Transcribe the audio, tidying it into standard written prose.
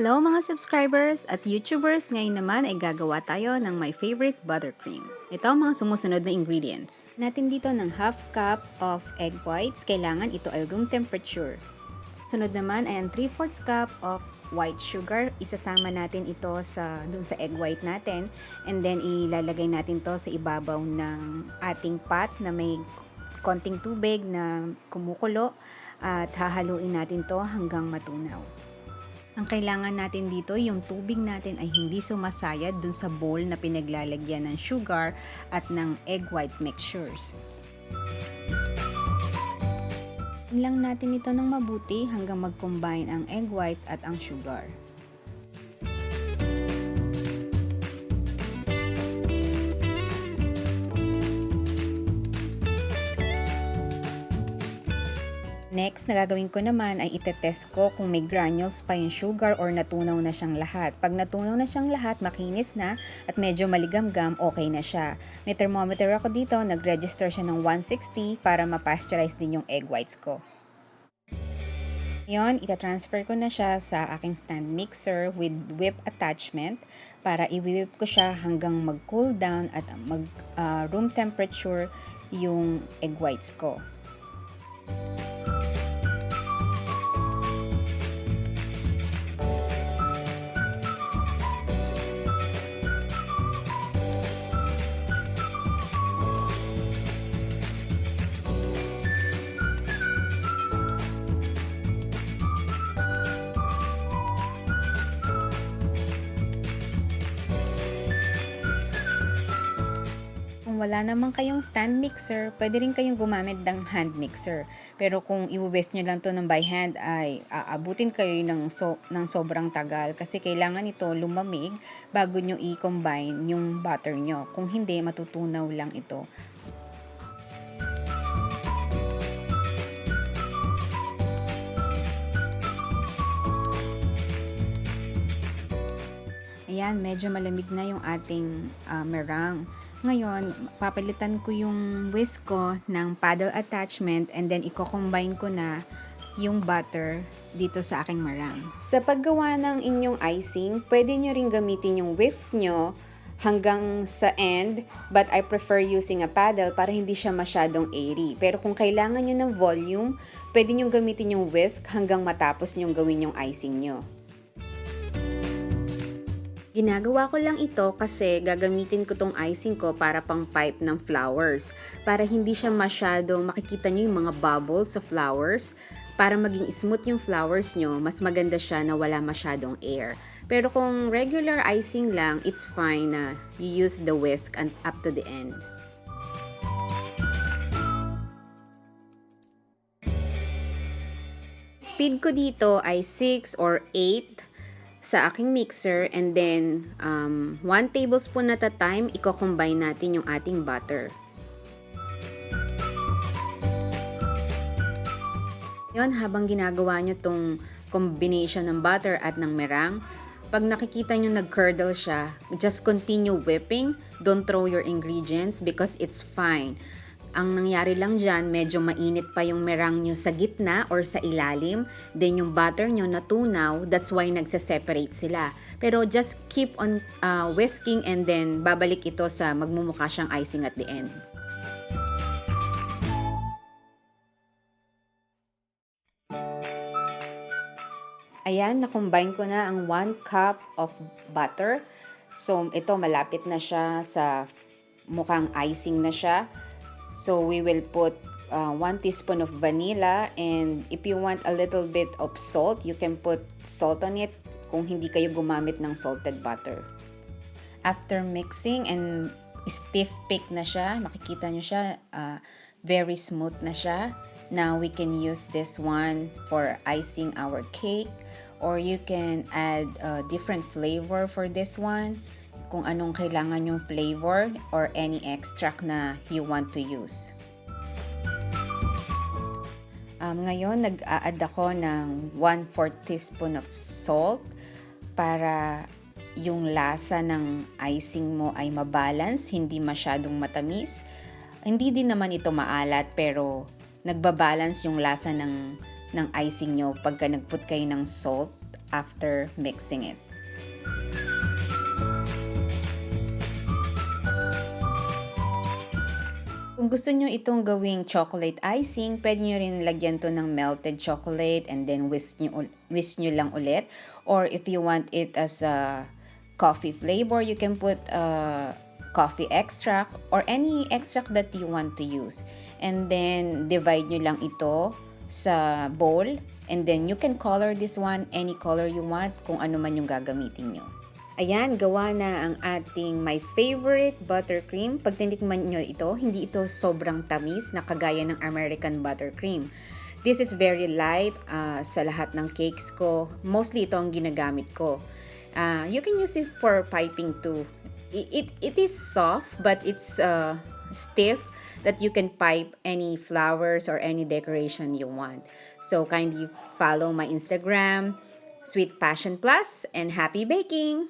Hello mga subscribers at YouTubers! Ngayon naman ay gagawa tayo ng my favorite buttercream. Ito ang mga sumusunod na ingredients. Natin dito ng half cup of egg whites. Kailangan ito ay room temperature. Sunod naman ay ang 3/4 cup of white sugar. Isasama natin ito dun sa egg white natin. And then ilalagay natin to sa ibabaw ng ating pot na may konting tubig na kumukulo. At hahaluin natin to hanggang matunaw. Ang kailangan natin dito, yung tubig natin ay hindi sumasayad dun sa bowl na pinaglalagyan ng sugar at ng egg whites mixtures. Ilang natin ito ng mabuti hanggang mag-combine ang egg whites at ang sugar. Next, na gagawin ko naman ay itetest ko kung may granules pa yung sugar or natunaw na siyang lahat. Pag natunaw na siyang lahat, makinis na at medyo maligamgam, okay na siya. May thermometer ako dito, nag-register siya ng 160 para ma-pasteurize din yung egg whites ko. Ngayon, itatransfer ko na siya sa aking stand mixer with whip attachment para i-whip ko siya hanggang mag-cool down at room temperature yung egg whites ko. Wala naman kayong stand mixer, pwede rin kayong gumamit ng hand mixer. Pero kung i-whisk nyo lang to ng by hand ay aabutin kayo ng sobrang tagal kasi kailangan ito lumamig bago nyo i-combine yung butter nyo. Kung hindi, matutunaw lang ito. Ayan, medyo malamig na yung ating meringue. Ngayon, papalitan ko yung whisk ko ng paddle attachment and then i-combine ko na yung butter dito sa aking meringue. Sa paggawa ng inyong icing, pwede nyo rin gamitin yung whisk nyo hanggang sa end, but I prefer using a paddle para hindi siya masyadong airy. Pero kung kailangan nyo ng volume, pwede nyo gamitin yung whisk hanggang matapos nyo gawin yung icing nyo. Ginagawa ko lang ito kasi gagamitin ko tong icing ko para pang pipe ng flowers. Para hindi siya masyado makikita nyo yung mga bubbles sa flowers. Para maging smooth yung flowers nyo, mas maganda siya na wala masyadong air. Pero kung regular icing lang, it's fine na you use the whisk and up to the end. Speed ko dito ay 6 or 8 sa aking mixer, and then 1 tablespoon at a time, i-combine natin yung ating butter. Yon, habang ginagawa nyo tong combination ng butter at ng meringue, pag nakikita nyo nag-curdle siya, just continue whipping. Don't throw your ingredients because it's fine. Ang nangyari lang dyan, medyo mainit pa yung meringue nyo sa gitna or sa ilalim. Then yung butter nyo natunaw, that's why nagsa-separate sila. Pero just keep on whisking and then babalik ito sa magmumukha siyang icing at the end. Ayan, na-combine ko na ang 1 cup of butter. So ito malapit na siya sa mukhang icing na siya. So we will put 1 teaspoon of vanilla, and if you want a little bit of salt, you can put salt on it kung hindi kayo gumamit ng salted butter. After mixing and stiff pick na siya, makikita nyo siya, very smooth na siya. Now we can use this one for icing our cake, or you can add a different flavor for this one. Kung anong kailangan yung flavor or any extract na you want to use. Ngayon, nag-a-add ako ng 1/4 teaspoon of salt para yung lasa ng icing mo ay mabalance, hindi masyadong matamis. Hindi din naman ito maalat, pero nagbabalance yung lasa ng icing nyo pagka nagput kayo ng salt after mixing it. Kung gusto nyo itong gawing chocolate icing, pwede nyo rin lagyan to ng melted chocolate and then whisk nyo lang ulit. Or if you want it as a coffee flavor, you can put coffee extract or any extract that you want to use. And then divide nyo lang ito sa bowl. And then you can color this one any color you want kung ano man yung gagamitin nyo. Ayan, gawa na ang ating my favorite buttercream. Pag tinikman nyo ito, hindi ito sobrang tamis na kagaya ng American buttercream. This is very light sa lahat ng cakes ko. Mostly ito ang ginagamit ko. You can use it for piping too. It is soft but it's stiff that you can pipe any flowers or any decoration you want. So kindly follow my Instagram, Sweet Passion Plus, and happy baking!